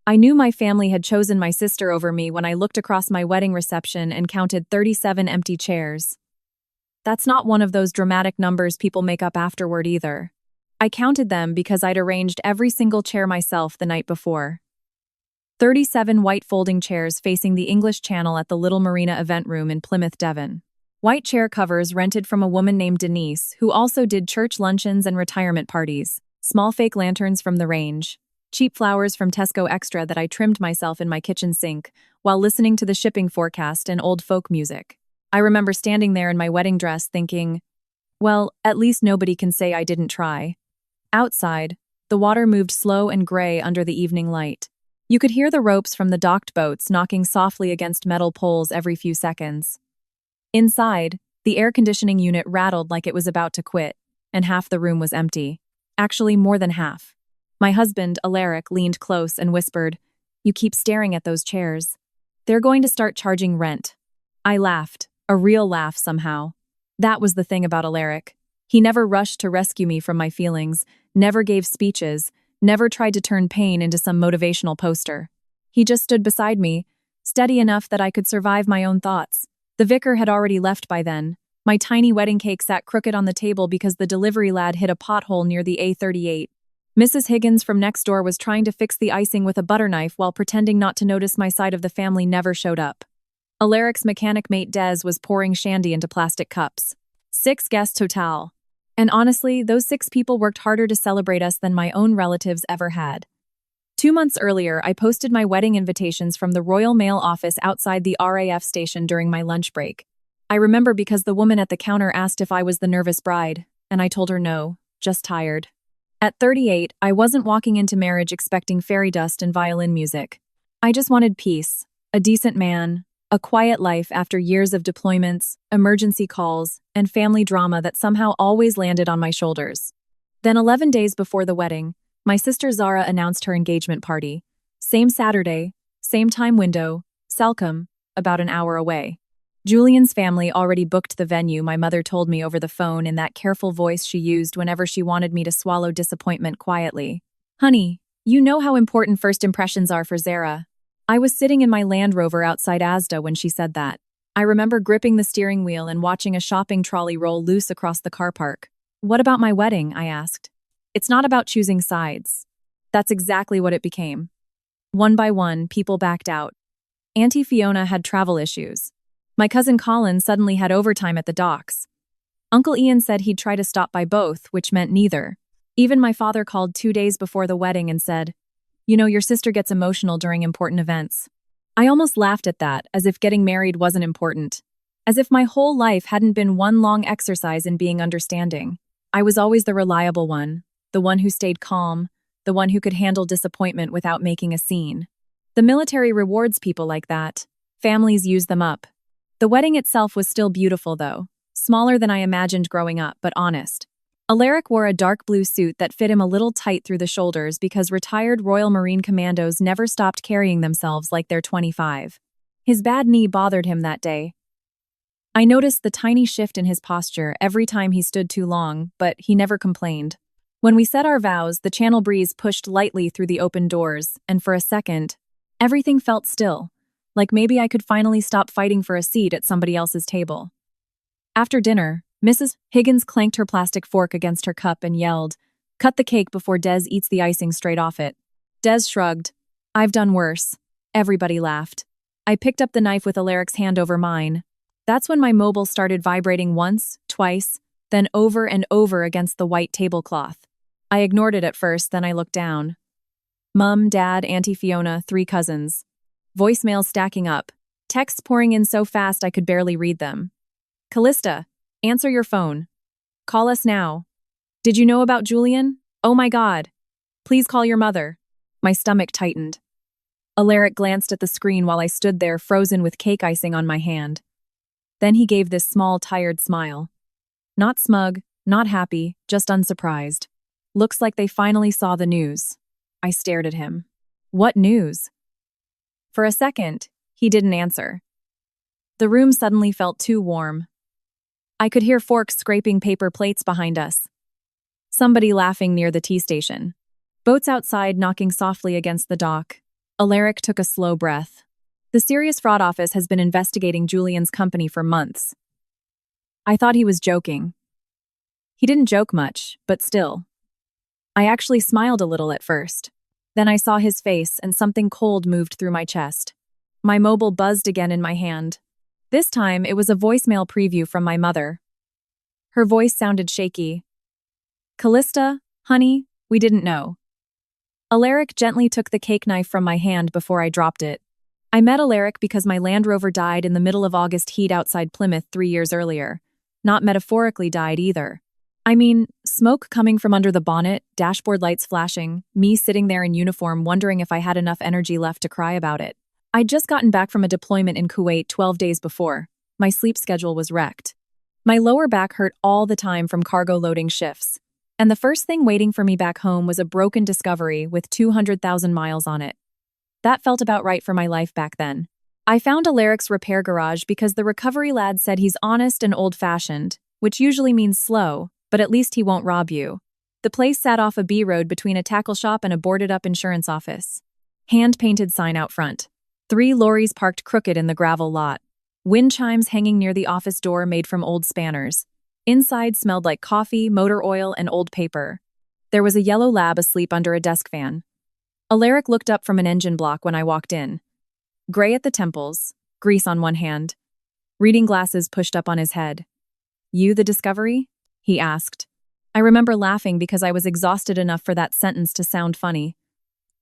I knew my family had chosen my sister over me when I looked across my wedding reception and counted 37 empty chairs. That's not one of those dramatic numbers people make up afterward either. I counted them because I'd arranged every single chair myself the night before. 37 white folding chairs facing the English Channel at the Little Marina event room in Plymouth, Devon. White chair covers rented from a woman named Denise, who also did church luncheons and retirement parties. Small fake lanterns from the range. Cheap flowers from Tesco Extra that I trimmed myself in my kitchen sink while listening to the shipping forecast and old folk music. I remember standing there in my wedding dress thinking, well, at least nobody can say I didn't try. Outside, the water moved slow and gray under the evening light. You could hear the ropes from the docked boats knocking softly against metal poles every few seconds. Inside, the air conditioning unit rattled like it was about to quit, and half the room was empty. Actually, more than half. My husband, Alaric, leaned close and whispered, "You keep staring at those chairs. They're going to start charging rent." I laughed, a real laugh somehow. That was the thing about Alaric. He never rushed to rescue me from my feelings, never gave speeches, never tried to turn pain into some motivational poster. He just stood beside me, steady enough that I could survive my own thoughts. The vicar had already left by then. My tiny wedding cake sat crooked on the table because the delivery lad hit a pothole near the A38. Mrs. Higgins from next door was trying to fix the icing with a butter knife while pretending not to notice my side of the family never showed up. Alaric's mechanic mate Des was pouring shandy into plastic cups. 6 guests total. And honestly, those 6 people worked harder to celebrate us than my own relatives ever had. 2 months earlier, I posted my wedding invitations from the Royal Mail office outside the RAF station during my lunch break. I remember because the woman at the counter asked if I was the nervous bride, and I told her no, just tired. At 38, I wasn't walking into marriage expecting fairy dust and violin music. I just wanted peace, a decent man, a quiet life after years of deployments, emergency calls, and family drama that somehow always landed on my shoulders. Then 11 days before the wedding, my sister Zara announced her engagement party. Same Saturday, same time window, Salcombe, about an hour away. Julian's family already booked the venue, my mother told me over the phone in that careful voice she used whenever she wanted me to swallow disappointment quietly. "Honey, you know how important first impressions are for Zara." I was sitting in my Land Rover outside Asda when she said that. I remember gripping the steering wheel and watching a shopping trolley roll loose across the car park. "What about my wedding?" I asked. "It's not about choosing sides." That's exactly what it became. One by one, people backed out. Auntie Fiona had travel issues. My cousin Colin suddenly had overtime at the docks. Uncle Ian said he'd try to stop by both, which meant neither. Even my father called 2 days before the wedding and said, "You know, your sister gets emotional during important events." I almost laughed at that, as if getting married wasn't important. As if my whole life hadn't been one long exercise in being understanding. I was always the reliable one, the one who stayed calm, the one who could handle disappointment without making a scene. The military rewards people like that. Families use them up. The wedding itself was still beautiful, though. Smaller than I imagined growing up, but honest. Alaric wore a dark blue suit that fit him a little tight through the shoulders because retired Royal Marine Commandos never stopped carrying themselves like they're 25. His bad knee bothered him that day. I noticed the tiny shift in his posture every time he stood too long, but he never complained. When we said our vows, the Channel breeze pushed lightly through the open doors, and for a second, everything felt still, like maybe I could finally stop fighting for a seat at somebody else's table. After dinner, Mrs. Higgins clanked her plastic fork against her cup and yelled, "Cut the cake before Des eats the icing straight off it." Des shrugged. "I've done worse." Everybody laughed. I picked up the knife with Alaric's hand over mine. That's when my mobile started vibrating once, twice, then over and over against the white tablecloth. I ignored it at first, then I looked down. Mum, Dad, Auntie Fiona, 3 cousins. Voicemails stacking up. Texts pouring in so fast I could barely read them. "Callista, answer your phone. Call us now. Did you know about Julian? Oh my God. Please call your mother." My stomach tightened. Alaric glanced at the screen while I stood there frozen with cake icing on my hand. Then he gave this small, tired smile. Not smug, not happy, just unsurprised. "Looks like they finally saw the news." I stared at him. "What news?" For a second, he didn't answer. The room suddenly felt too warm. I could hear forks scraping paper plates behind us. Somebody laughing near the tea station. Boats outside knocking softly against the dock. Alaric took a slow breath. The Serious Fraud Office has been investigating Julian's company for months. I thought he was joking. He didn't joke much, but still. I actually smiled a little at first. Then I saw his face and something cold moved through my chest. My mobile buzzed again in my hand. This time, it was a voicemail preview from my mother. Her voice sounded shaky. "Callista, honey, we didn't know." Alaric gently took the cake knife from my hand before I dropped it. I met Alaric because my Land Rover died in the middle of August heat outside Plymouth 3 years earlier. Not metaphorically died either. I mean, smoke coming from under the bonnet, dashboard lights flashing, me sitting there in uniform wondering if I had enough energy left to cry about it. I'd just gotten back from a deployment in Kuwait 12 days before. My sleep schedule was wrecked. My lower back hurt all the time from cargo loading shifts. And the first thing waiting for me back home was a broken Discovery with 200,000 miles on it. That felt about right for my life back then. I found Alaric's repair garage because the recovery lad said he's honest and old-fashioned, which usually means slow, but at least he won't rob you. The place sat off a B road between a tackle shop and a boarded-up insurance office. Hand-painted sign out front. 3 lorries parked crooked in the gravel lot. Wind chimes hanging near the office door made from old spanners. Inside smelled like coffee, motor oil, and old paper. There was a yellow lab asleep under a desk fan. Alaric looked up from an engine block when I walked in. Gray at the temples, grease on one hand. Reading glasses pushed up on his head. "You the Discovery?" he asked. I remember laughing because I was exhausted enough for that sentence to sound funny.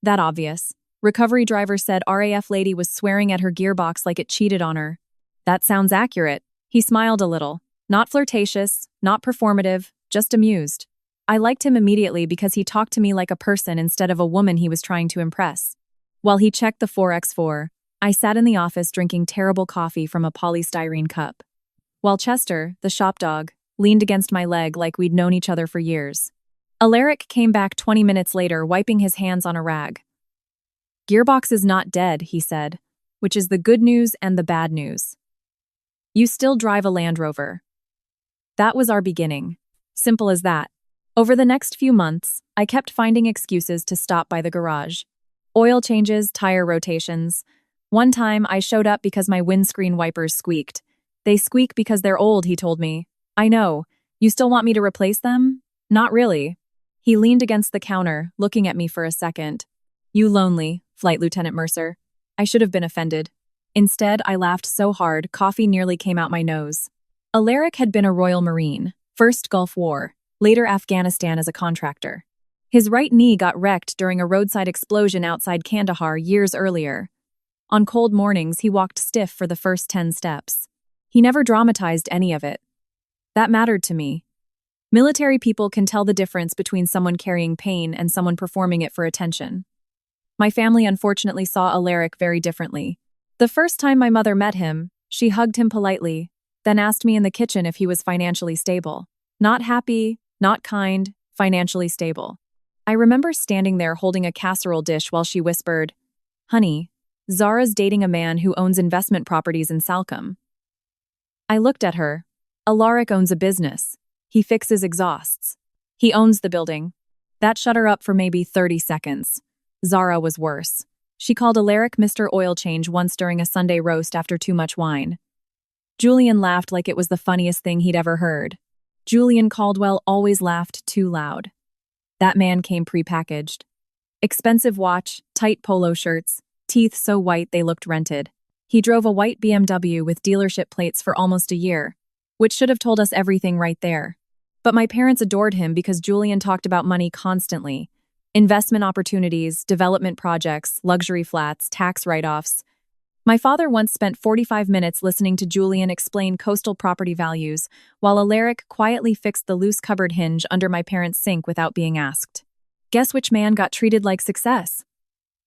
That obvious. Recovery driver said RAF lady was swearing at her gearbox like it cheated on her. That sounds accurate. He smiled a little. Not flirtatious, not performative, just amused. I liked him immediately because he talked to me like a person instead of a woman he was trying to impress. While he checked the 4x4, I sat in the office drinking terrible coffee from a polystyrene cup. While Chester, the shop dog, leaned against my leg like we'd known each other for years. Alaric came back 20 minutes later, wiping his hands on a rag. "Gearbox is not dead," he said, which is the good news and the bad news. "You still drive a Land Rover." That was our beginning. Simple as that. Over the next few months, I kept finding excuses to stop by the garage. Oil changes, tire rotations. One time, I showed up because my windscreen wipers squeaked. "They squeak because they're old," he told me. "I know. You still want me to replace them?" "Not really." He leaned against the counter, looking at me for a second. "You lonely, Flight Lieutenant Mercer." I should have been offended. Instead, I laughed so hard, coffee nearly came out my nose. Alaric had been a Royal Marine, first Gulf War, later Afghanistan as a contractor. His right knee got wrecked during a roadside explosion outside Kandahar years earlier. On cold mornings, he walked stiff for the first 10 steps. He never dramatized any of it. That mattered to me. Military people can tell the difference between someone carrying pain and someone performing it for attention. My family unfortunately saw Alaric very differently. The first time my mother met him, she hugged him politely, then asked me in the kitchen if he was financially stable. Not happy, not kind, financially stable. I remember standing there holding a casserole dish while she whispered, "Honey, Zara's dating a man who owns investment properties in Salcombe." I looked at her. Alaric owns a business. He fixes exhausts. He owns the building. That shut her up for maybe 30 seconds. Zara was worse. She called Alaric Mr. Oil Change once during a Sunday roast after too much wine. Julian laughed like it was the funniest thing he'd ever heard. Julian Caldwell always laughed too loud. That man came prepackaged. Expensive watch, tight polo shirts, teeth so white they looked rented. He drove a white BMW with dealership plates for almost a year, which should have told us everything right there. But my parents adored him because Julian talked about money constantly. Investment opportunities, development projects, luxury flats, tax write-offs. My father once spent 45 minutes listening to Julian explain coastal property values, while Alaric quietly fixed the loose cupboard hinge under my parents' sink without being asked. Guess which man got treated like success?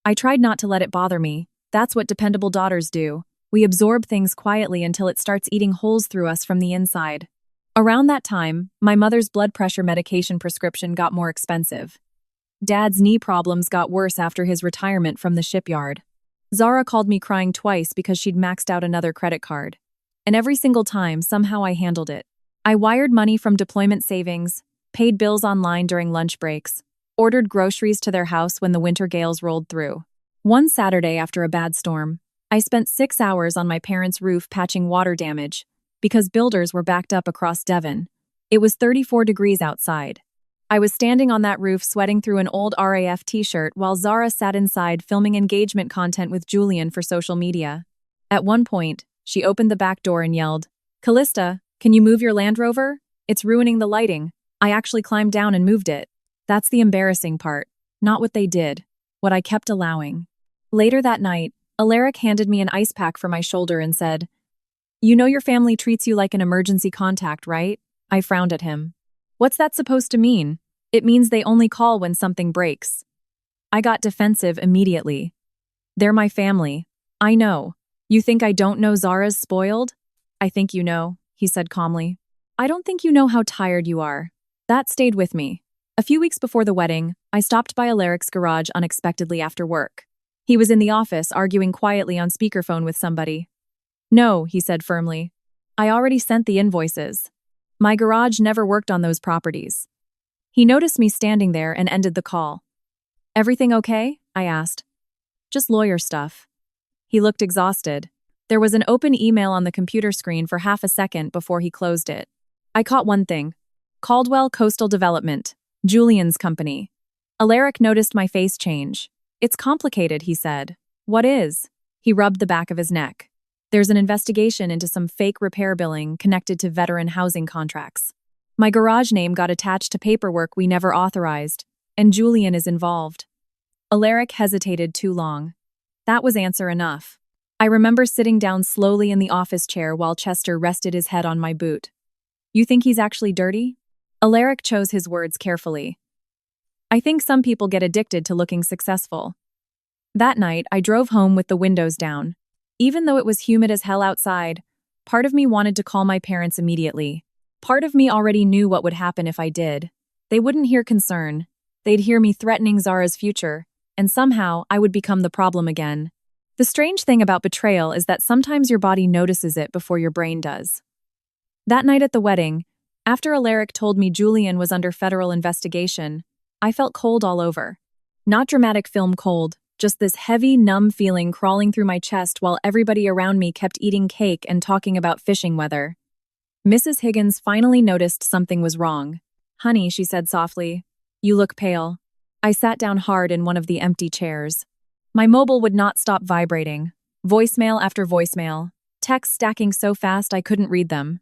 I tried not to let it bother me. That's what dependable daughters do. We absorb things quietly until it starts eating holes through us from the inside. Around that time, my mother's blood pressure medication prescription got more expensive. Dad's knee problems got worse after his retirement from the shipyard. Zara called me crying twice because she'd maxed out another credit card. And every single time, somehow I handled it. I wired money from deployment savings, paid bills online during lunch breaks, ordered groceries to their house when the winter gales rolled through. One Saturday after a bad storm, I spent 6 hours on my parents' roof patching water damage because builders were backed up across Devon. It was 34 degrees outside. I was standing on that roof sweating through an old RAF t-shirt while Zara sat inside filming engagement content with Julian for social media. At one point, she opened the back door and yelled, "Callista, can you move your Land Rover? It's ruining the lighting." I actually climbed down and moved it. That's the embarrassing part, not what they did, what I kept allowing. Later that night, Alaric handed me an ice pack for my shoulder and said, "You know your family treats you like an emergency contact, right?" I frowned at him. "What's that supposed to mean?" "It means they only call when something breaks." I got defensive immediately. "They're my family. I know. You think I don't know Zara's spoiled?" "I think you know," he said calmly. "I don't think you know how tired you are." That stayed with me. A few weeks before the wedding, I stopped by Alaric's garage unexpectedly after work. He was in the office arguing quietly on speakerphone with somebody. "No," he said firmly. "I already sent the invoices. My garage never worked on those properties." He noticed me standing there and ended the call. "Everything okay?" I asked. "Just lawyer stuff." He looked exhausted. There was an open email on the computer screen for half a second before he closed it. I caught one thing. Caldwell Coastal Development, Julian's company. Alaric noticed my face change. "It's complicated," he said. "What is?" He rubbed the back of his neck. "There's an investigation into some fake repair billing connected to veteran housing contracts. My garage name got attached to paperwork we never authorized, and Julian is involved." Alaric hesitated too long. That was answer enough. I remember sitting down slowly in the office chair while Chester rested his head on my boot. "You think he's actually dirty?" Alaric chose his words carefully. "I think some people get addicted to looking successful." That night, I drove home with the windows down. Even though it was humid as hell outside, part of me wanted to call my parents immediately. Part of me already knew what would happen if I did. They wouldn't hear concern. They'd hear me threatening Zara's future, and somehow I would become the problem again. The strange thing about betrayal is that sometimes your body notices it before your brain does. That night at the wedding, after Alaric told me Julian was under federal investigation, I felt cold all over. Not dramatic film cold, just this heavy, numb feeling crawling through my chest while everybody around me kept eating cake and talking about fishing weather. Mrs. Higgins finally noticed something was wrong. "Honey," she said softly, "you look pale." I sat down hard in one of the empty chairs. My mobile would not stop vibrating. Voicemail after voicemail. Texts stacking so fast I couldn't read them.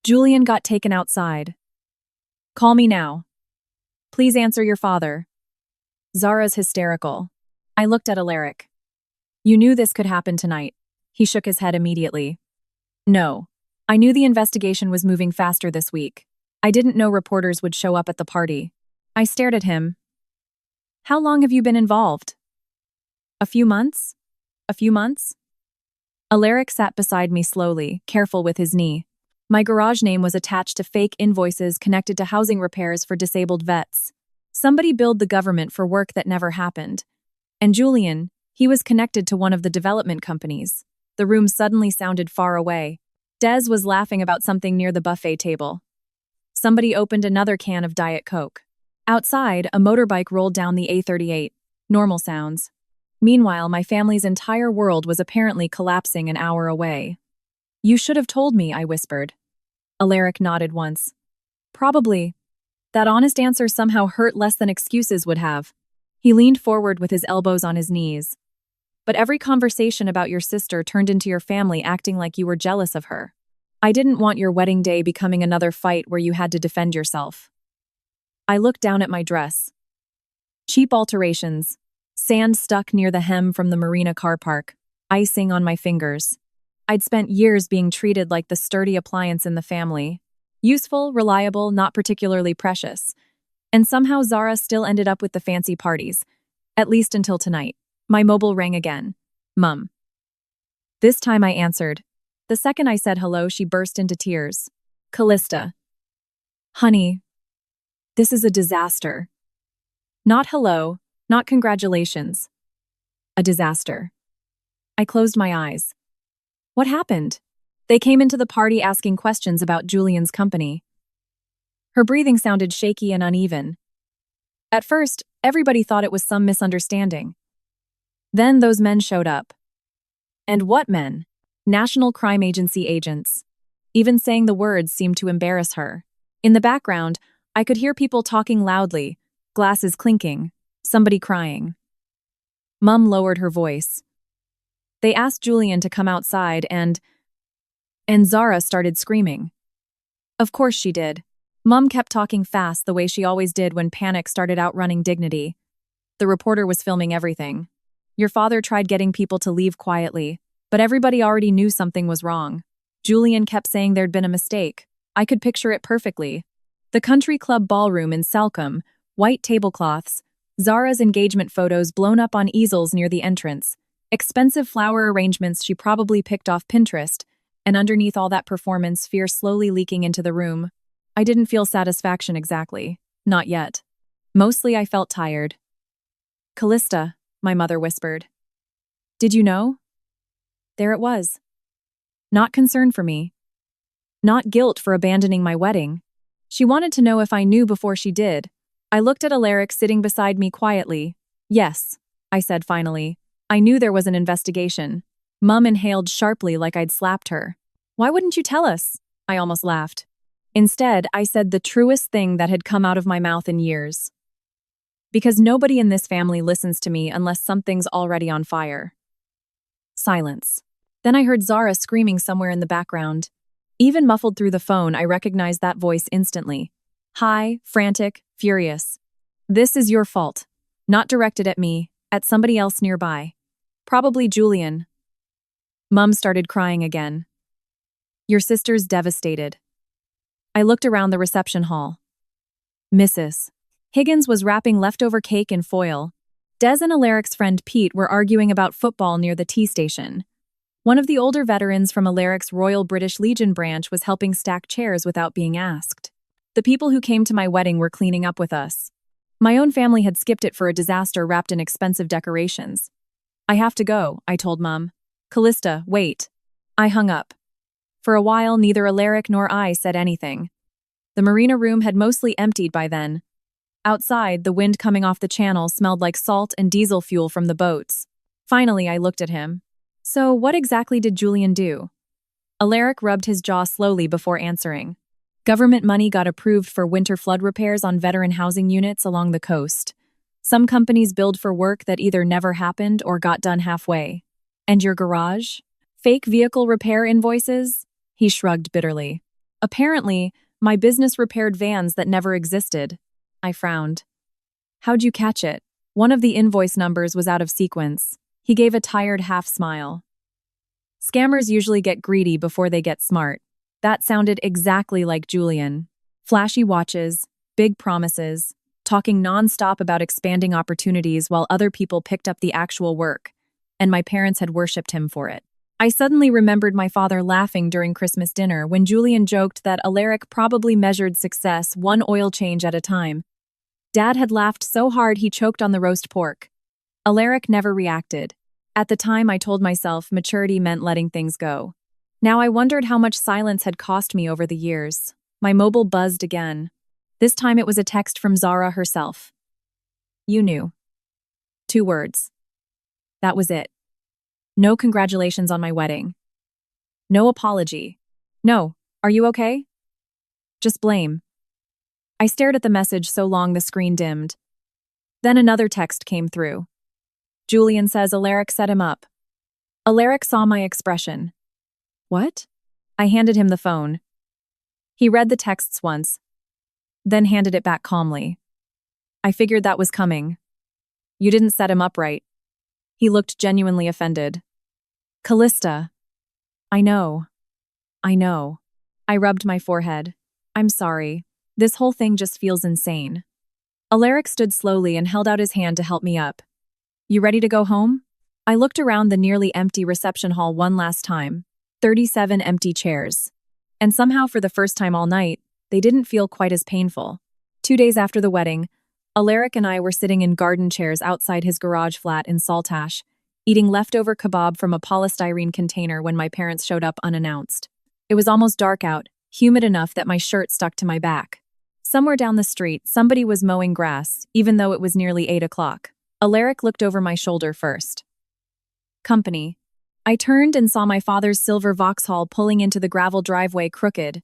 "Julian got taken outside. Call me now. Please answer your father. Zara's hysterical." I looked at Alaric. "You knew this could happen tonight." He shook his head immediately. "No. I knew the investigation was moving faster this week. I didn't know reporters would show up at the party." I stared at him. "How long have you been involved?" "A few months? A few months?" Alaric sat beside me slowly, careful with his knee. My garage name was attached to fake invoices connected to housing repairs for disabled vets. Somebody billed the government for work that never happened. And Julian, he was connected to one of the development companies. The room suddenly sounded far away. Des was laughing about something near the buffet table. Somebody opened another can of Diet Coke. Outside, a motorbike rolled down the A38. Normal sounds. Meanwhile, my family's entire world was apparently collapsing an hour away. "You should have told me," I whispered. Alaric nodded once. "Probably." That honest answer somehow hurt less than excuses would have. He leaned forward with his elbows on his knees. "But every conversation about your sister turned into your family acting like you were jealous of her. I didn't want your wedding day becoming another fight where you had to defend yourself." I looked down at my dress. Cheap alterations. Sand stuck near the hem from the marina car park. Icing on my fingers. I'd spent years being treated like the sturdy appliance in the family. Useful, reliable, not particularly precious. And somehow Zara still ended up with the fancy parties. At least until tonight. My mobile rang again. "Mum." This time I answered. The second I said hello, she burst into tears. "Callista. Honey. This is a disaster." Not hello, not congratulations. A disaster. I closed my eyes. What happened? They came into the party asking questions about Julian's company. Her breathing sounded shaky and uneven. At first, everybody thought it was some misunderstanding. Then those men showed up. And what men? National Crime Agency agents. Even saying the words seemed to embarrass her. In the background, I could hear people talking loudly, glasses clinking, somebody crying. Mum lowered her voice. They asked Julian to come outside and Zara started screaming. Of course she did. Mum kept talking fast the way she always did when panic started outrunning dignity. The reporter was filming everything. Your father tried getting people to leave quietly, but everybody already knew something was wrong. Julian kept saying there'd been a mistake. I could picture it perfectly. The country club ballroom in Salcombe, white tablecloths, Zara's engagement photos blown up on easels near the entrance, expensive flower arrangements she probably picked off Pinterest, and underneath all that performance, fear slowly leaking into the room. I didn't feel satisfaction exactly. Not yet. Mostly I felt tired. Callista, my mother whispered. Did you know? There it was. Not concern for me. Not guilt for abandoning my wedding. She wanted to know if I knew before she did. I looked at Alaric sitting beside me quietly. Yes, I said finally. I knew there was an investigation. Mum inhaled sharply like I'd slapped her. Why wouldn't you tell us? I almost laughed. Instead, I said the truest thing that had come out of my mouth in years. Because nobody in this family listens to me unless something's already on fire. Silence. Then I heard Zara screaming somewhere in the background. Even muffled through the phone, I recognized that voice instantly. High, frantic, furious. This is your fault. Not directed at me, at somebody else nearby. Probably Julian. Mum started crying again. Your sister's devastated. I looked around the reception hall. Mrs. Higgins was wrapping leftover cake in foil. Des and Alaric's friend Pete were arguing about football near the tea station. One of the older veterans from Alaric's Royal British Legion branch was helping stack chairs without being asked. The people who came to my wedding were cleaning up with us. My own family had skipped it for a disaster wrapped in expensive decorations. I have to go, I told Mum. Callista, wait. I hung up. For a while, neither Alaric nor I said anything. The marina room had mostly emptied by then. Outside, the wind coming off the channel smelled like salt and diesel fuel from the boats. Finally, I looked at him. So, what exactly did Julian do? Alaric rubbed his jaw slowly before answering. Government money got approved for winter flood repairs on veteran housing units along the coast. Some companies billed for work that either never happened or got done halfway. And your garage? Fake vehicle repair invoices? He shrugged bitterly. Apparently, my business repaired vans that never existed. I frowned. How'd you catch it? One of the invoice numbers was out of sequence. He gave a tired half smile. Scammers usually get greedy before they get smart. That sounded exactly like Julian. Flashy watches, big promises, talking nonstop about expanding opportunities while other people picked up the actual work, and my parents had worshipped him for it. I suddenly remembered my father laughing during Christmas dinner when Julian joked that Alaric probably measured success one oil change at a time. Dad had laughed so hard he choked on the roast pork. Alaric never reacted. At the time, I told myself maturity meant letting things go. Now I wondered how much silence had cost me over the years. My mobile buzzed again. This time it was a text from Zara herself. You knew. 2 words. That was it. No congratulations on my wedding. No apology. No, are you okay? Just blame. I stared at the message so long the screen dimmed. Then another text came through. Julian says Alaric set him up. Alaric saw my expression. What? I handed him the phone. He read the texts once, then handed it back calmly. I figured that was coming. You didn't set him up right. He looked genuinely offended. Callista. I know. I rubbed my forehead. I'm sorry. This whole thing just feels insane. Alaric stood slowly and held out his hand to help me up. You ready to go home? I looked around the nearly empty reception hall one last time. 37 empty chairs. And somehow, for the first time all night, they didn't feel quite as painful. 2 days after the wedding, Alaric and I were sitting in garden chairs outside his garage flat in Saltash, eating leftover kebab from a polystyrene container when my parents showed up unannounced. It was almost dark out, humid enough that my shirt stuck to my back. Somewhere down the street, somebody was mowing grass, even though it was nearly 8 o'clock. Alaric looked over my shoulder first. Company. I turned and saw my father's silver Vauxhall pulling into the gravel driveway crooked.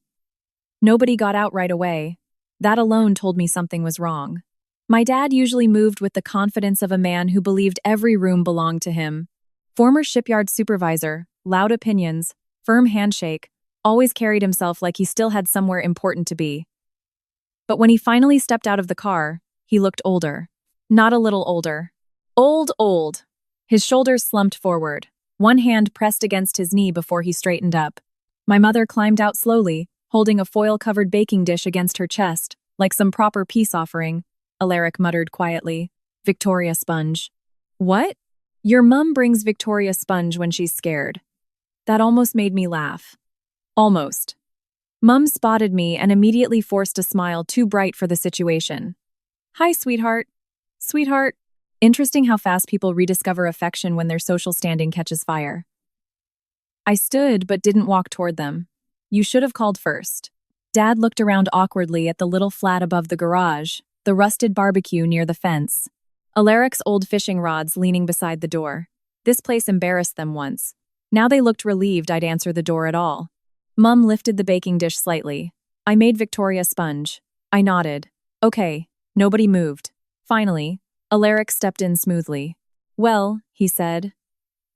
Nobody got out right away. That alone told me something was wrong. My dad usually moved with the confidence of a man who believed every room belonged to him. Former shipyard supervisor, loud opinions, firm handshake, always carried himself like he still had somewhere important to be. But when he finally stepped out of the car, he looked older. Not a little older. Old. His shoulders slumped forward, one hand pressed against his knee before he straightened up. My mother climbed out slowly, holding a foil-covered baking dish against her chest, like some proper peace offering. Alaric muttered quietly. Victoria Sponge. What? Your mum brings Victoria Sponge when she's scared. That almost made me laugh. Almost. Mum spotted me and immediately forced a smile too bright for the situation. Hi, sweetheart. Sweetheart. Interesting how fast people rediscover affection when their social standing catches fire. I stood but didn't walk toward them. You should have called first. Dad looked around awkwardly at the little flat above the garage, the rusted barbecue near the fence. Alaric's old fishing rods leaning beside the door. This place embarrassed them once. Now they looked relieved I'd answer the door at all. Mum lifted the baking dish slightly. I made Victoria Sponge. I nodded. Okay. Nobody moved. Finally, Alaric stepped in smoothly. Well, he said.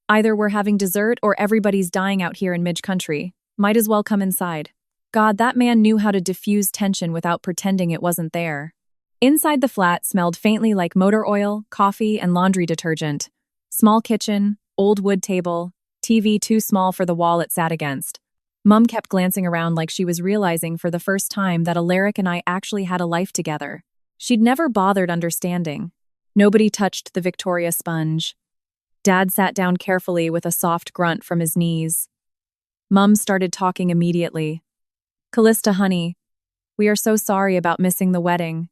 Either we're having dessert or everybody's dying out here in Midge Country. Might as well come inside. God, that man knew how to diffuse tension without pretending it wasn't there. Inside the flat smelled faintly like motor oil, coffee, and laundry detergent. Small kitchen, old wood table, TV too small for the wall it sat against. Mum kept glancing around like she was realizing for the first time that Alaric and I actually had a life together. She'd never bothered understanding. Nobody touched the Victoria Sponge. Dad sat down carefully with a soft grunt from his knees. Mum started talking immediately. Callista, honey, we are so sorry about missing the wedding.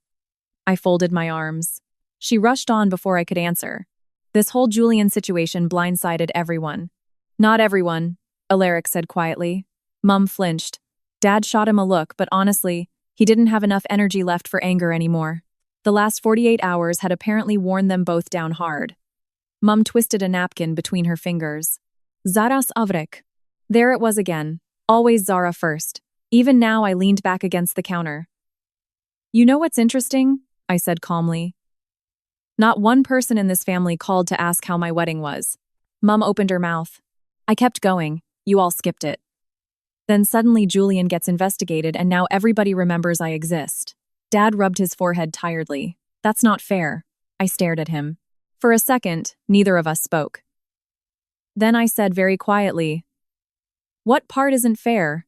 I folded my arms. She rushed on before I could answer. This whole Julian situation blindsided everyone. Not everyone, Alaric said quietly. Mum flinched. Dad shot him a look, but honestly, he didn't have enough energy left for anger anymore. The last 48 hours had apparently worn them both down hard. Mum twisted a napkin between her fingers. Zaraz Avrek. There it was again. Always Zara first. Even now I leaned back against the counter. You know what's interesting? I said calmly. Not one person in this family called to ask how my wedding was. Mum opened her mouth. I kept going. You all skipped it. Then suddenly Julian gets investigated and now everybody remembers I exist. Dad rubbed his forehead tiredly. That's not fair. I stared at him. For a second, neither of us spoke. Then I said very quietly, "What part isn't fair?"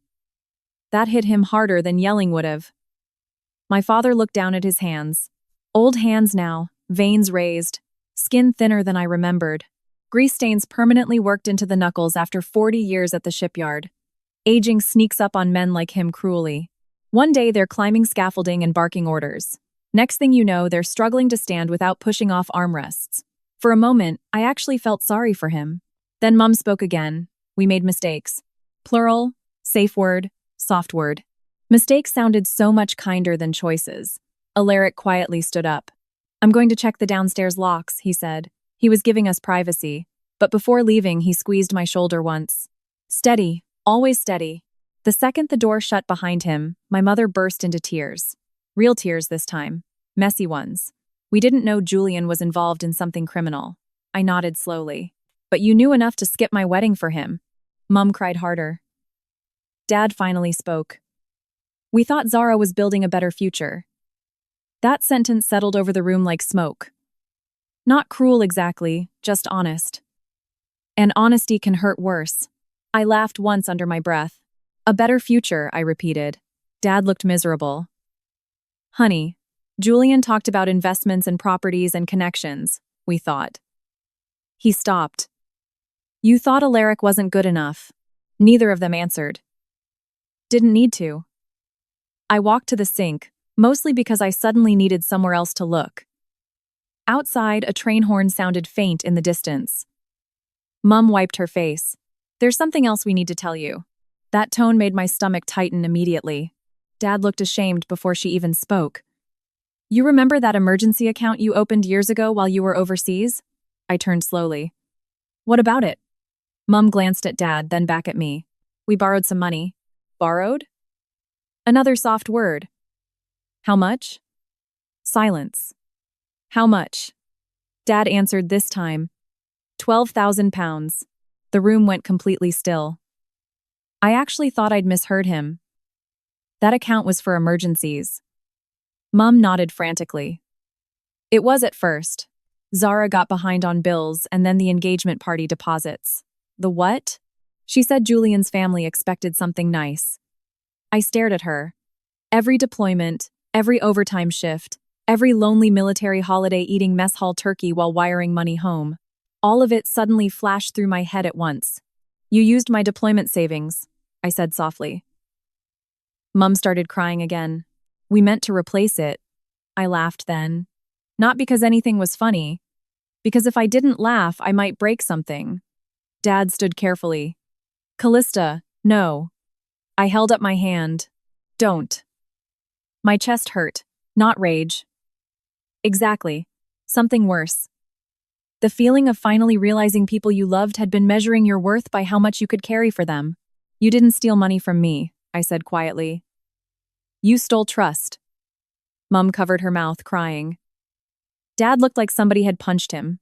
That hit him harder than yelling would have. My father looked down at his hands. Old hands now, veins raised, skin thinner than I remembered. Grease stains permanently worked into the knuckles after 40 years at the shipyard. Aging sneaks up on men like him cruelly. One day they're climbing scaffolding and barking orders. Next thing you know, they're struggling to stand without pushing off armrests. For a moment, I actually felt sorry for him. Then Mum spoke again. We made mistakes. Plural, safe word, soft word. Mistakes sounded so much kinder than choices. Alaric quietly stood up. I'm going to check the downstairs locks, he said. He was giving us privacy. But before leaving, he squeezed my shoulder once. Steady, always steady. The second the door shut behind him, my mother burst into tears. Real tears this time. Messy ones. We didn't know Julian was involved in something criminal. I nodded slowly. But you knew enough to skip my wedding for him. Mum cried harder. Dad finally spoke. We thought Zara was building a better future. That sentence settled over the room like smoke. Not cruel exactly, just honest. And honesty can hurt worse. I laughed once under my breath. A better future, I repeated. Dad looked miserable. Honey, Julian talked about investments and properties and connections, we thought. He stopped. You thought Alaric wasn't good enough. Neither of them answered. Didn't need to. I walked to the sink, mostly because I suddenly needed somewhere else to look. Outside, a train horn sounded faint in the distance. Mum wiped her face. There's something else we need to tell you. That tone made my stomach tighten immediately. Dad looked ashamed before she even spoke. You remember that emergency account you opened years ago while you were overseas? I turned slowly. What about it? Mum glanced at Dad, then back at me. We borrowed some money. Borrowed? Another soft word. How much? Silence. How much? Dad answered this time. 12,000 pounds. The room went completely still. I actually thought I'd misheard him. That account was for emergencies. Mum nodded frantically. It was at first. Zara got behind on bills and then the engagement party deposits. The what? She said Julian's family expected something nice. I stared at her. Every deployment, every overtime shift, every lonely military holiday eating mess hall turkey while wiring money home. All of it suddenly flashed through my head at once. You used my deployment savings, I said softly. Mum started crying again. We meant to replace it. I laughed then. Not because anything was funny. Because if I didn't laugh, I might break something. Dad stood carefully. Callista, no. I held up my hand. Don't. My chest hurt, not rage. Exactly. Something worse. The feeling of finally realizing people you loved had been measuring your worth by how much you could carry for them. You didn't steal money from me, I said quietly. You stole trust. Mum covered her mouth, crying. Dad looked like somebody had punched him.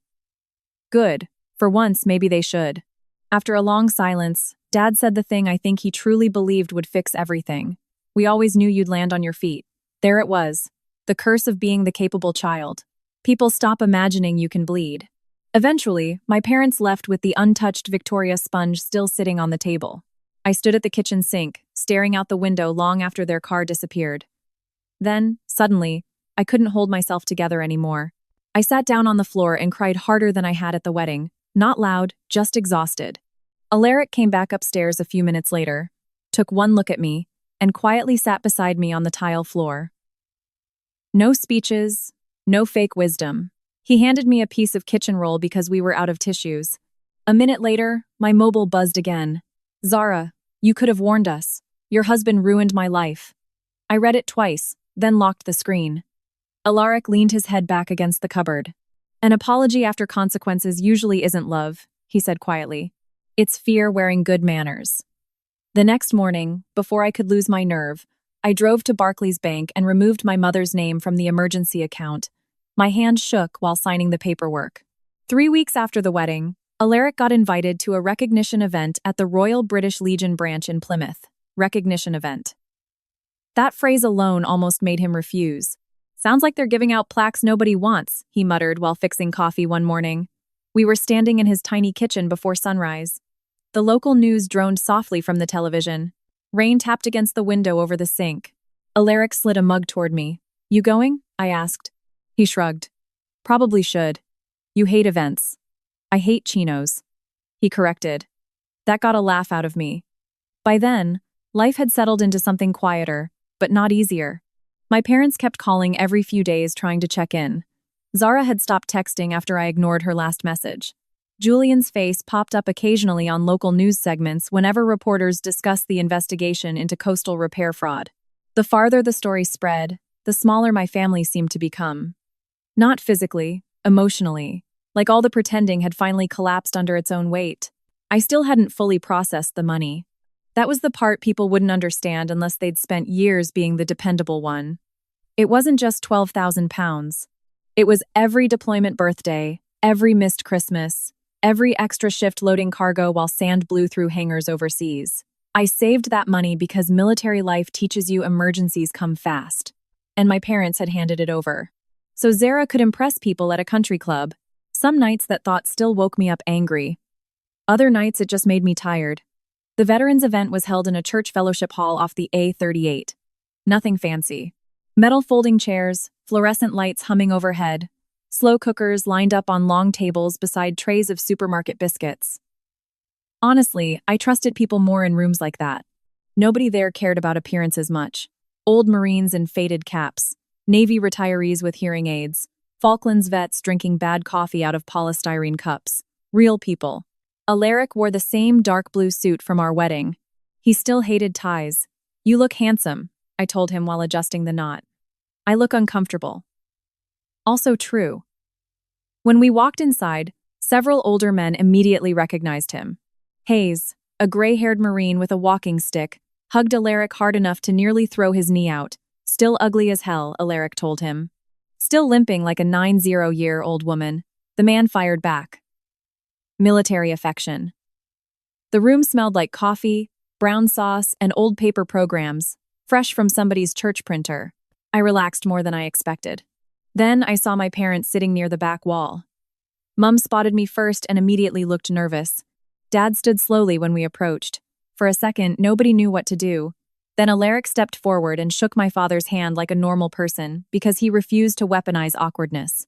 Good. For once, maybe they should. After a long silence, Dad said the thing I think he truly believed would fix everything. We always knew you'd land on your feet. There it was. The curse of being the capable child. People stop imagining you can bleed. Eventually, my parents left with the untouched Victoria sponge still sitting on the table. I stood at the kitchen sink, staring out the window long after their car disappeared. Then, suddenly, I couldn't hold myself together anymore. I sat down on the floor and cried harder than I had at the wedding. Not loud, just exhausted. Alaric came back upstairs a few minutes later, took one look at me, and quietly sat beside me on the tile floor. No speeches, no fake wisdom. He handed me a piece of kitchen roll because we were out of tissues. A minute later, my mobile buzzed again. Zara, you could have warned us. Your husband ruined my life. I read it twice, then locked the screen. Alaric leaned his head back against the cupboard. An apology after consequences usually isn't love, he said quietly. It's fear wearing good manners. The next morning, before I could lose my nerve, I drove to Barclays Bank and removed my mother's name from the emergency account. My hand shook while signing the paperwork. 3 weeks after the wedding, Alaric got invited to a recognition event at the Royal British Legion branch in Plymouth. Recognition event. That phrase alone almost made him refuse. Sounds like they're giving out plaques nobody wants, he muttered while fixing coffee one morning. We were standing in his tiny kitchen before sunrise. The local news droned softly from the television. Rain tapped against the window over the sink. Alaric slid a mug toward me. You going? I asked. He shrugged. Probably should. You hate events. I hate chinos. He corrected. That got a laugh out of me. By then, life had settled into something quieter, but not easier. My parents kept calling every few days trying to check in. Zara had stopped texting after I ignored her last message. Julian's face popped up occasionally on local news segments whenever reporters discussed the investigation into coastal repair fraud. The farther the story spread, the smaller my family seemed to become. Not physically, emotionally, like all the pretending had finally collapsed under its own weight. I still hadn't fully processed the money. That was the part people wouldn't understand unless they'd spent years being the dependable one. It wasn't just 12,000 pounds. It was every deployment birthday, every missed Christmas, every extra shift loading cargo while sand blew through hangars overseas. I saved that money because military life teaches you emergencies come fast. And my parents had handed it over. So Zara could impress people at a country club. Some nights that thought still woke me up angry. Other nights it just made me tired. The veterans event was held in a church fellowship hall off the A38. Nothing fancy. Metal folding chairs, fluorescent lights humming overhead, slow cookers lined up on long tables beside trays of supermarket biscuits. Honestly, I trusted people more in rooms like that. Nobody there cared about appearances much. Old Marines in faded caps, Navy retirees with hearing aids, Falklands vets drinking bad coffee out of polystyrene cups. Real people. Alaric wore the same dark blue suit from our wedding. He still hated ties. You look handsome, I told him while adjusting the knot. I look uncomfortable. Also true. When we walked inside, Several older men immediately recognized him. Hayes, a gray-haired Marine with a walking stick, hugged Alaric hard enough to nearly throw his knee out. Still ugly as hell, Alaric told him. Still limping like a 90-year-old woman, the man fired back. Military affection. The room smelled like coffee, brown sauce, and old paper programs, fresh from somebody's church printer. I relaxed more than I expected. Then I saw my parents sitting near the back wall. Mum spotted me first and immediately looked nervous. Dad stood slowly when we approached. For a second, nobody knew what to do. Then Alaric stepped forward and shook my father's hand like a normal person because he refused to weaponize awkwardness.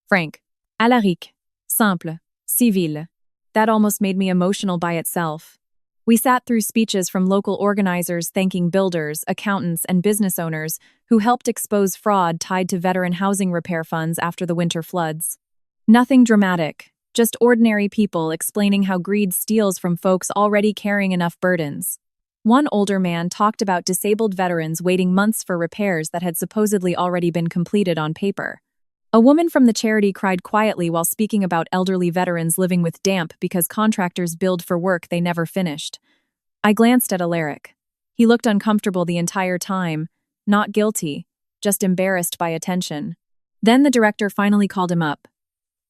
Frank. Alaric. Simple. Civil. That almost made me emotional by itself. We sat through speeches from local organizers thanking builders, accountants, and business owners who helped expose fraud tied to veteran housing repair funds after the winter floods. Nothing dramatic, just ordinary people explaining how greed steals from folks already carrying enough burdens. One older man talked about disabled veterans waiting months for repairs that had supposedly already been completed on paper. A woman from the charity cried quietly while speaking about elderly veterans living with damp because contractors billed for work they never finished. I glanced at Alaric. He looked uncomfortable the entire time, not guilty, just embarrassed by attention. Then the director finally called him up.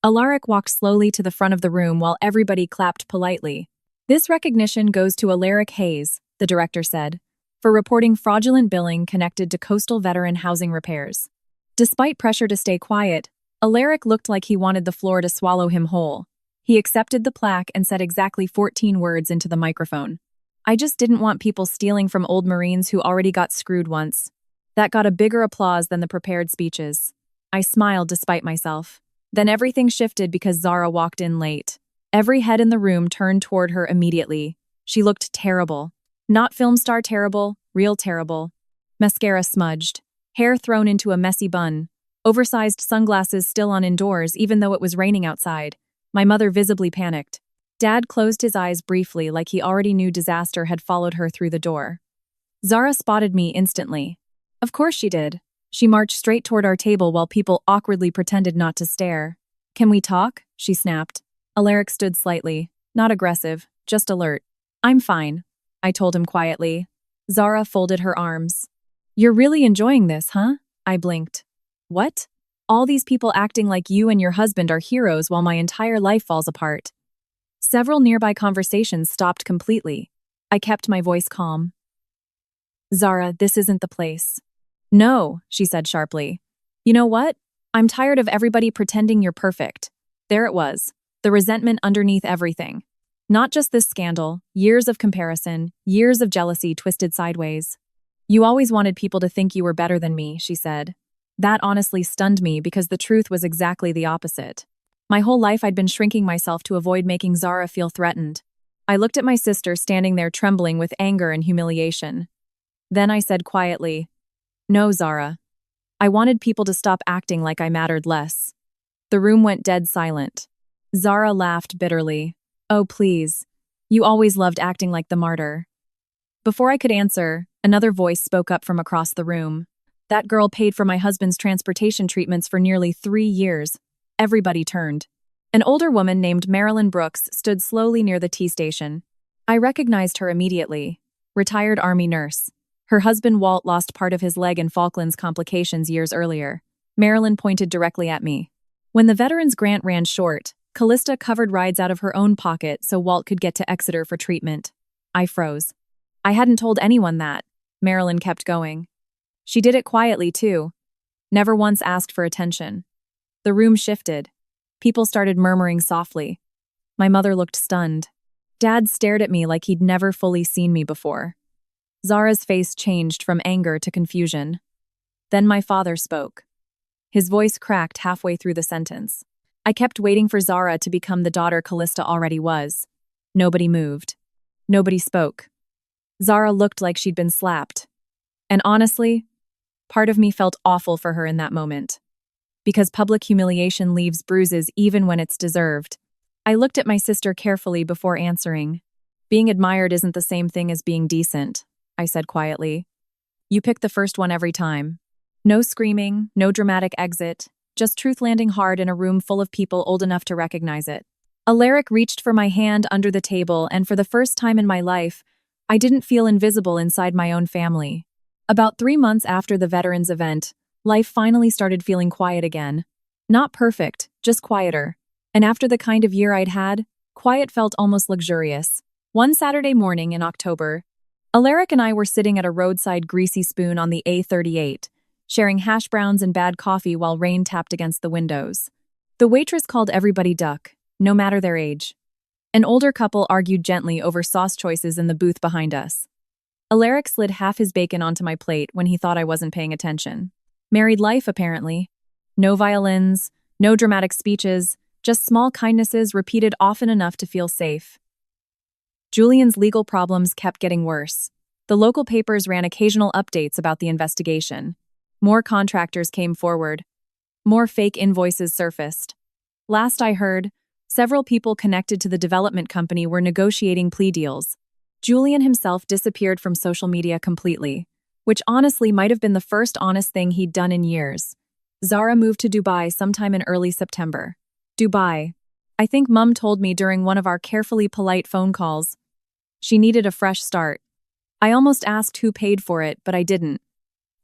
Alaric walked slowly to the front of the room while everybody clapped politely. "This recognition goes to Alaric Hayes," the director said, "for reporting fraudulent billing connected to coastal veteran housing repairs." Despite pressure to stay quiet, Alaric looked like he wanted the floor to swallow him whole. He accepted the plaque and said exactly 14 words into the microphone. "I just didn't want people stealing from old Marines who already got screwed once." That got a bigger applause than the prepared speeches. I smiled despite myself. Then everything shifted because Zara walked in late. Every head in the room turned toward her immediately. She looked terrible. Not film star terrible, real terrible. Mascara smudged. Hair thrown into a messy bun. Oversized sunglasses still on indoors even though it was raining outside. My mother visibly panicked. Dad closed his eyes briefly like he already knew disaster had followed her through the door. Zara spotted me instantly. Of course she did. She marched straight toward our table while people awkwardly pretended not to stare. "Can we talk?" she snapped. Alaric stood slightly. Not aggressive, just alert. "I'm fine," I told him quietly. Zara folded her arms. "You're really enjoying this, huh?" I blinked. "What? All these people acting like you and your husband are heroes while my entire life falls apart." Several nearby conversations stopped completely. I kept my voice calm. "Zara, this isn't the place." "No," she said sharply. "You know what? I'm tired of everybody pretending you're perfect." There it was, the resentment underneath everything. Not just this scandal, years of comparison, years of jealousy twisted sideways. "You always wanted people to think you were better than me," she said. That honestly stunned me because the truth was exactly the opposite. My whole life I'd been shrinking myself to avoid making Zara feel threatened. I looked at my sister standing there trembling with anger and humiliation. Then I said quietly, "No, Zara. I wanted people to stop acting like I mattered less." The room went dead silent. Zara laughed bitterly. "Oh, please. You always loved acting like the martyr." Before I could answer, another voice spoke up from across the room. "That girl paid for my husband's transportation treatments for nearly 3 years." Everybody turned. An older woman named Marilyn Brooks stood slowly near the T station. I recognized her immediately. Retired Army nurse. Her husband Walt lost part of his leg in Falklands complications years earlier. Marilyn pointed directly at me. When the veterans grant ran short, Callista covered rides out of her own pocket so Walt could get to Exeter for treatment. I froze. "I hadn't told anyone that," Marilyn kept going. She did it quietly, too. Never once asked for attention. The room shifted. People started murmuring softly. My mother looked stunned. Dad stared at me like he'd never fully seen me before. Zara's face changed from anger to confusion. Then my father spoke. His voice cracked halfway through the sentence. I kept waiting for Zara to become the daughter Callista already was. Nobody moved. Nobody spoke. Zara looked like she'd been slapped. And honestly, part of me felt awful for her in that moment. Because public humiliation leaves bruises even when it's deserved. I looked at my sister carefully before answering. "Being admired isn't the same thing as being decent," I said quietly. "You pick the first one every time. No screaming, no dramatic exit, just truth landing hard in a room full of people old enough to recognize it. Alaric reached for my hand under the table, and for the first time in my life, I didn't feel invisible inside my own family. About 3 months after the veterans event, life finally started feeling quiet again. Not perfect, just quieter. And after the kind of year I'd had, quiet felt almost luxurious. One Saturday morning in October, Alaric and I were sitting at a roadside greasy spoon on the A38, sharing hash browns and bad coffee while rain tapped against the windows. The waitress called everybody Duck, no matter their age. An older couple argued gently over sauce choices in the booth behind us. Alaric slid half his bacon onto my plate when he thought I wasn't paying attention. Married life, apparently. No violins, no dramatic speeches, just small kindnesses repeated often enough to feel safe. Julian's legal problems kept getting worse. The local papers ran occasional updates about the investigation. More contractors came forward. More fake invoices surfaced. Last I heard, several people connected to the development company were negotiating plea deals. Julian himself disappeared from social media completely, which honestly might have been the first honest thing he'd done in years. Zara moved to Dubai sometime in early September. Dubai. I think Mum told me during one of our carefully polite phone calls. She needed a fresh start. I almost asked who paid for it, but I didn't.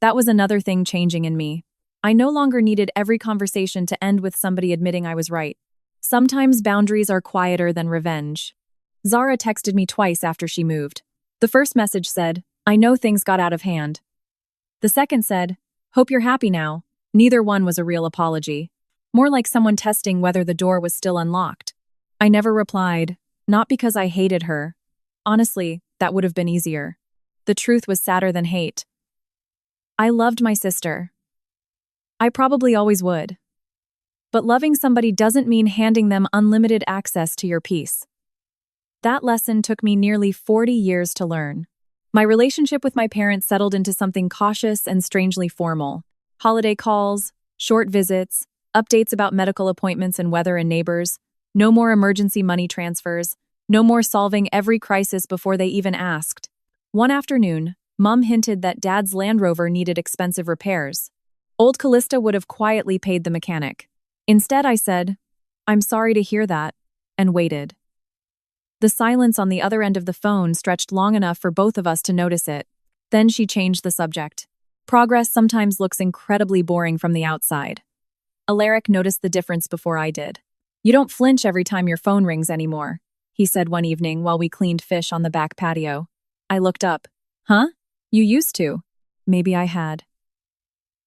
That was another thing changing in me. I no longer needed every conversation to end with somebody admitting I was right. Sometimes boundaries are quieter than revenge. Zara texted me twice after she moved. The first message said, "I know things got out of hand." The second said, "Hope you're happy now." Neither one was a real apology. More like someone testing whether the door was still unlocked. I never replied, not because I hated her. Honestly, that would have been easier. The truth was sadder than hate. I loved my sister. I probably always would. But loving somebody doesn't mean handing them unlimited access to your peace. That lesson took me nearly 40 years to learn. My relationship with my parents settled into something cautious and strangely formal. Holiday calls, short visits, updates about medical appointments and weather and neighbors, no more emergency money transfers, no more solving every crisis before they even asked. One afternoon, Mum hinted that Dad's Land Rover needed expensive repairs. Old Callista would have quietly paid the mechanic. Instead, I said, "I'm sorry to hear that," and waited. The silence on the other end of the phone stretched long enough for both of us to notice it. Then she changed the subject. Progress sometimes looks incredibly boring from the outside. Alaric noticed the difference before I did. "You don't flinch every time your phone rings anymore," he said one evening while we cleaned fish on the back patio. I looked up. "Huh? You used to." Maybe I had.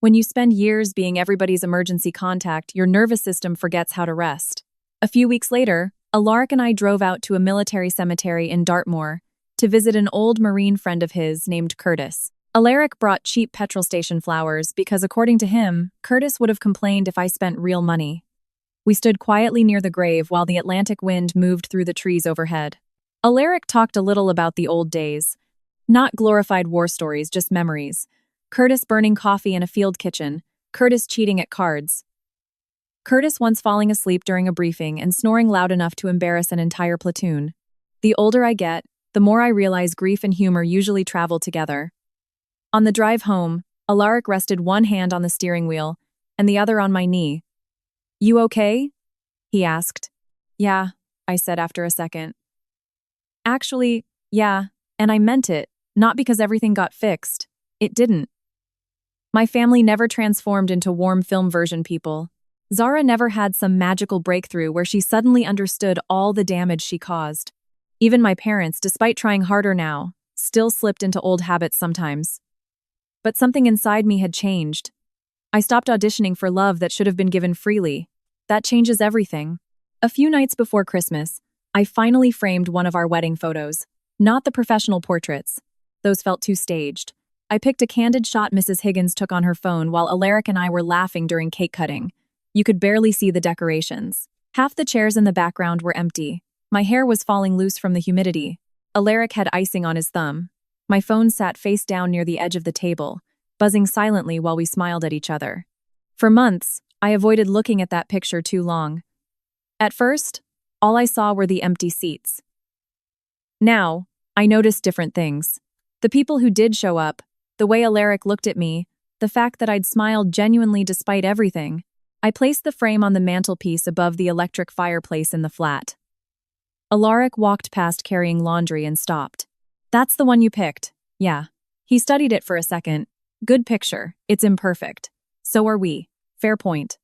When you spend years being everybody's emergency contact, your nervous system forgets how to rest. A few weeks later, Alaric and I drove out to a military cemetery in Dartmoor to visit an old Marine friend of his named Curtis. Alaric brought cheap petrol station flowers because, according to him, Curtis would have complained if I spent real money. We stood quietly near the grave while the Atlantic wind moved through the trees overhead. Alaric talked a little about the old days. Not glorified war stories, just memories. Curtis burning coffee in a field kitchen. Curtis cheating at cards. Curtis once falling asleep during a briefing and snoring loud enough to embarrass an entire platoon. The older I get, the more I realize grief and humor usually travel together. On the drive home, Alaric rested one hand on the steering wheel and the other on my knee. "You okay?" he asked. "Yeah," I said after a second. Actually, yeah, and I meant it, not because everything got fixed. It didn't. My family never transformed into warm film version people. Zara never had some magical breakthrough where she suddenly understood all the damage she caused. Even my parents, despite trying harder now, still slipped into old habits sometimes. But something inside me had changed. I stopped auditioning for love that should have been given freely. That changes everything. A few nights before Christmas, I finally framed one of our wedding photos. Not the professional portraits. Those felt too staged. I picked a candid shot Mrs. Higgins took on her phone while Alaric and I were laughing during cake cutting. You could barely see the decorations. Half the chairs in the background were empty. My hair was falling loose from the humidity. Alaric had icing on his thumb. My phone sat face down near the edge of the table, buzzing silently while we smiled at each other. For months, I avoided looking at that picture too long. At first, all I saw were the empty seats. Now, I noticed different things. The people who did show up, the way Alaric looked at me, the fact that I'd smiled genuinely despite everything. I placed the frame on the mantelpiece above the electric fireplace in the flat. Alaric walked past carrying laundry and stopped. That's the one you picked. Yeah. He studied it for a second. Good picture. It's imperfect. So are we. Fair point.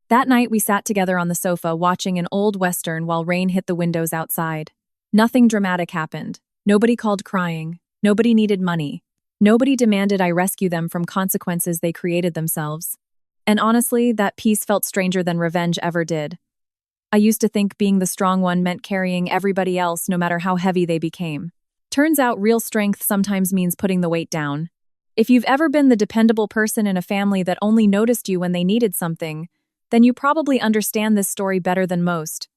That night we sat together on the sofa watching an old western while rain hit the windows outside. Nothing dramatic happened. Nobody called crying. Nobody needed money. Nobody demanded I rescue them from consequences they created themselves. And honestly, that peace felt stranger than revenge ever did. I used to think being the strong one meant carrying everybody else no matter how heavy they became. Turns out real strength sometimes means putting the weight down. If you've ever been the dependable person in a family that only noticed you when they needed something, then you probably understand this story better than most.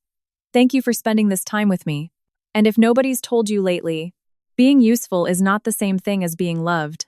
Thank you for spending this time with me. And if nobody's told you lately, being useful is not the same thing as being loved.